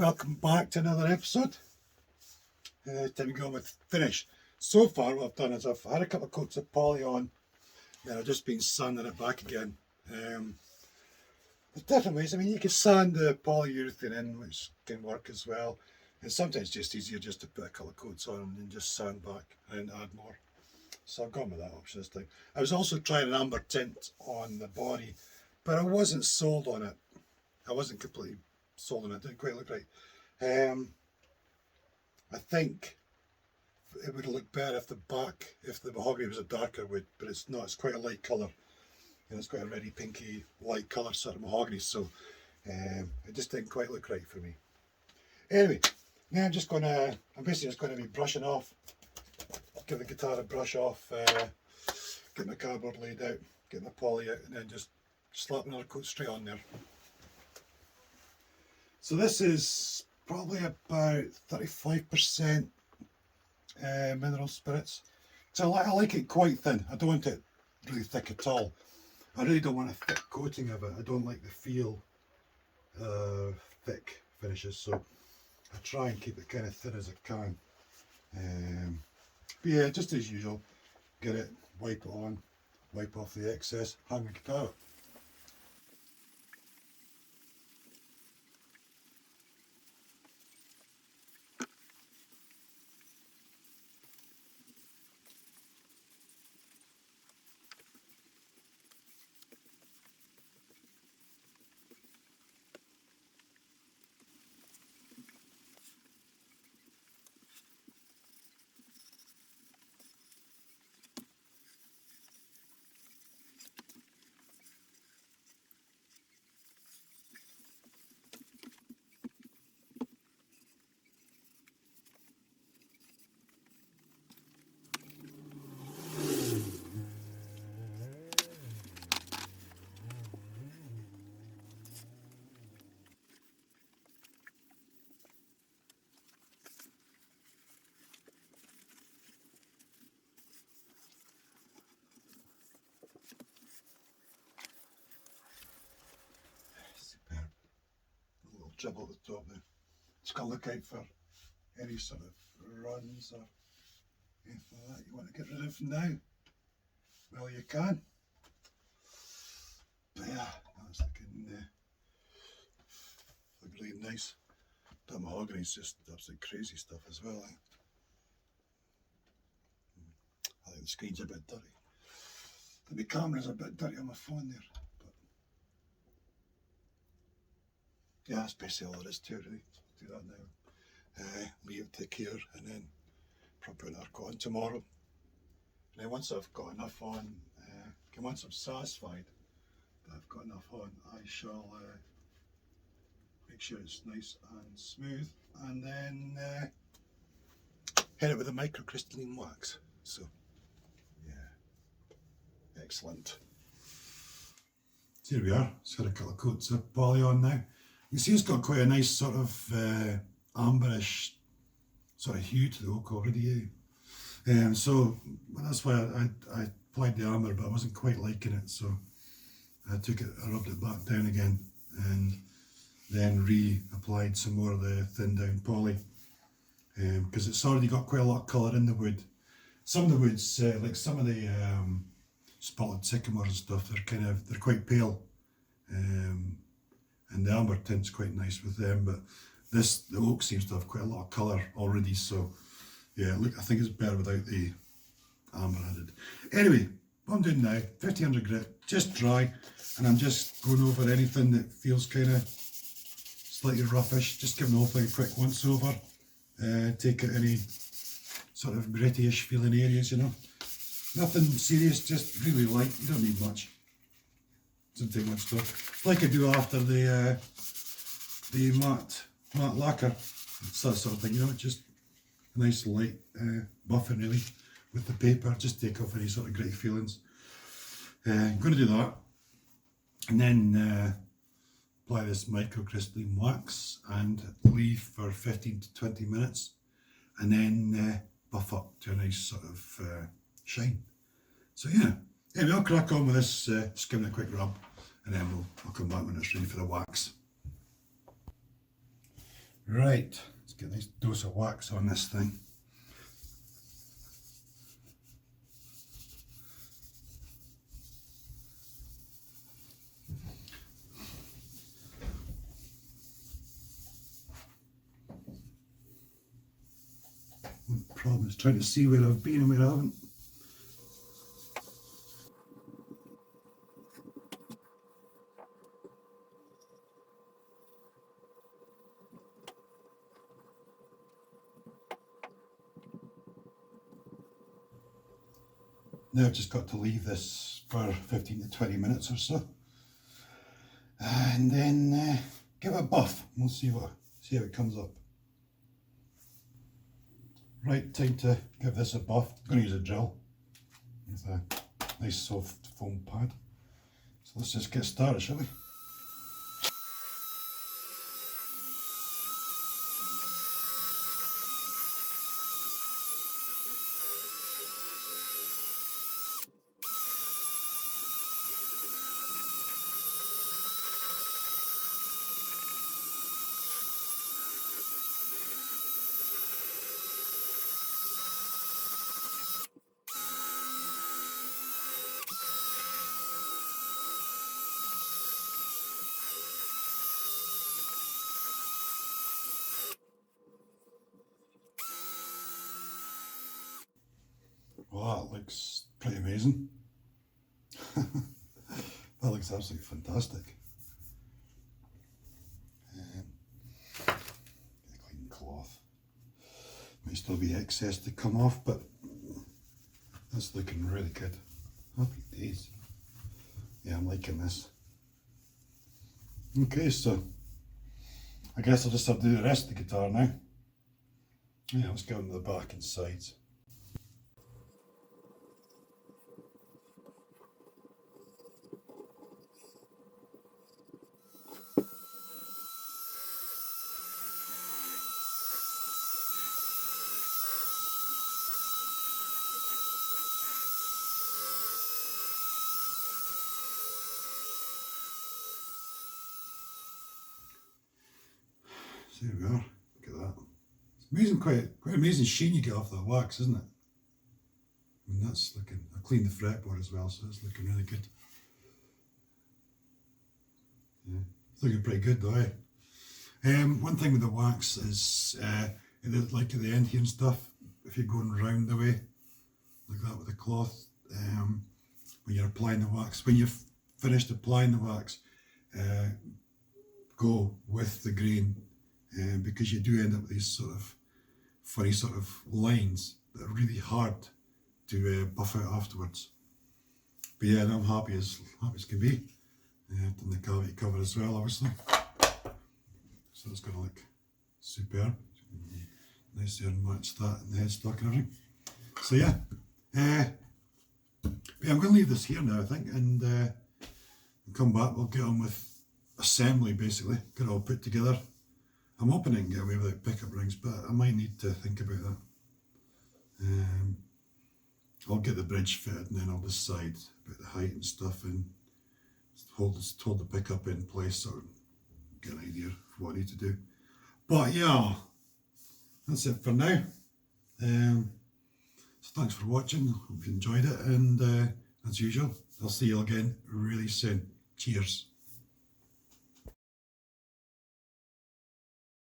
welcome back to another episode. Time to go on with finish. So far what I've done is I've had a couple of coats of poly on, then I've just been sanding it back again. There's different ways. I mean, you can sand the polyurethane in, which can work as well, and sometimes it's just easier just to put a couple of coats on and then just sand back and add more. So I've gone with that option this time. I was also trying an amber tint on the body, but I wasn't sold on it. I wasn't completely sold on it. It didn't quite look right. I think it would look better if the mahogany was a darker wood, but it's not. It's quite a light colour. It's quite a reddy, pinky, light colour sort of mahogany, so it just didn't quite look right for me. Anyway, now I'm basically just going to be brushing off, give the guitar a brush off, get my cardboard laid out, get my poly out, and then just slap another coat straight on there. So this is probably about 35% mineral spirits. So I like it quite thin. I don't want it really thick at all. I really don't want a thick coating of it. I don't like the feel of thick finishes, so I try and keep it kind of thin as I can. But yeah, just as usual, get it, wipe it on, wipe off the excess, hang the guitar up. Superb. A little dribble at the top there. Just got to look out for any sort of runs or anything like that you want to get rid of now. Well, you can. But yeah, that's looking really nice. That mahogany is just absolute crazy stuff as well. I think the screen's a bit dirty. The camera's a bit dirty on my phone there. But yeah, that's basically all there is to it, really. Do that now. Leave it to cure and then probably put another coat on tomorrow. And then once I've got enough on, once I'm satisfied that I've got enough on, I shall make sure it's nice and smooth, and then hit it with a microcrystalline wax. So yeah, excellent. So here we are. It's got a couple of coats of poly on now. You see it's got quite a nice sort of amberish sort of hue to the oak already. So that's why I applied the amber, but I wasn't quite liking it, so I took it, I rubbed it back down again, and then re-applied some more of the thin down poly, because it's already got quite a lot of colour in the wood. Some of the woods, like some of the spotted sycamores and stuff, they're quite pale, and the amber tint's quite nice with them, but the oak seems to have quite a lot of colour already, so yeah, look, I think it's better without the amber added. Anyway, what I'm doing now, 1500 grit, just dry, and I'm just going over anything that feels kind of slightly roughish, just giving the whole thing a quick once over, take out any sort of gritty-ish feeling areas, you know. Nothing serious, just really light, you don't need much. Doesn't take much stuff. Like I do after the matte lacquer, it's that sort of thing, you know, just a nice light buffing really with the paper, just take off any sort of gritty feelings. I'm going to do that, and then apply this microcrystalline wax and leave for 15 to 20 minutes, and then buff up to a nice sort of shine. So yeah, anyway, I'll crack on with this, just give it a quick rub, and then I'll come back when it's ready for the wax. Right, let's get a nice dose of wax on this thing. The problem is trying to see where I've been and where I haven't. Now I've just got to leave this for 15 to 20 minutes or so, and then give it a buff. We'll see how it comes up. Right, time to give this a buff. I'm going to use a drill with a nice soft foam pad. So let's just get started, shall we? Wow, that looks pretty amazing. That looks absolutely fantastic. Get a clean cloth. Might still be excess to come off, but that's looking really good. Happy days. Yeah, I'm liking this. Okay, so I guess I'll just have to do the rest of the guitar now. Yeah, let's go on to the back and sides. So there we are. Look at that. It's amazing, quite amazing sheen you get off that wax, isn't it? I mean, that's looking. I cleaned the fretboard as well, so it's looking really good. Yeah, it's looking pretty good though. One thing with the wax is, like at the end here and stuff, if you're going round the way, like that with the cloth, when you're applying the wax, when you've finished applying the wax, go with the grain, because you do end up with these sort of funny sort of lines that are really hard to buff out afterwards. But yeah, I'm happy as can be. I've done the cavity cover as well, obviously. So it's going to look superb. Nice there and match that and the headstock and everything. So yeah, but I'm going to leave this here now, I think, and come back. We'll get on with assembly, basically. Get it all put together. I'm hoping I can get away without pickup rings, but I might need to think about that. I'll get the bridge fitted and then I'll decide about the height and stuff and hold the pickup in place so I get an idea of what I need to do. But yeah, that's it for now. So thanks for watching. Hope you enjoyed it, and as usual, I'll see you again really soon. Cheers.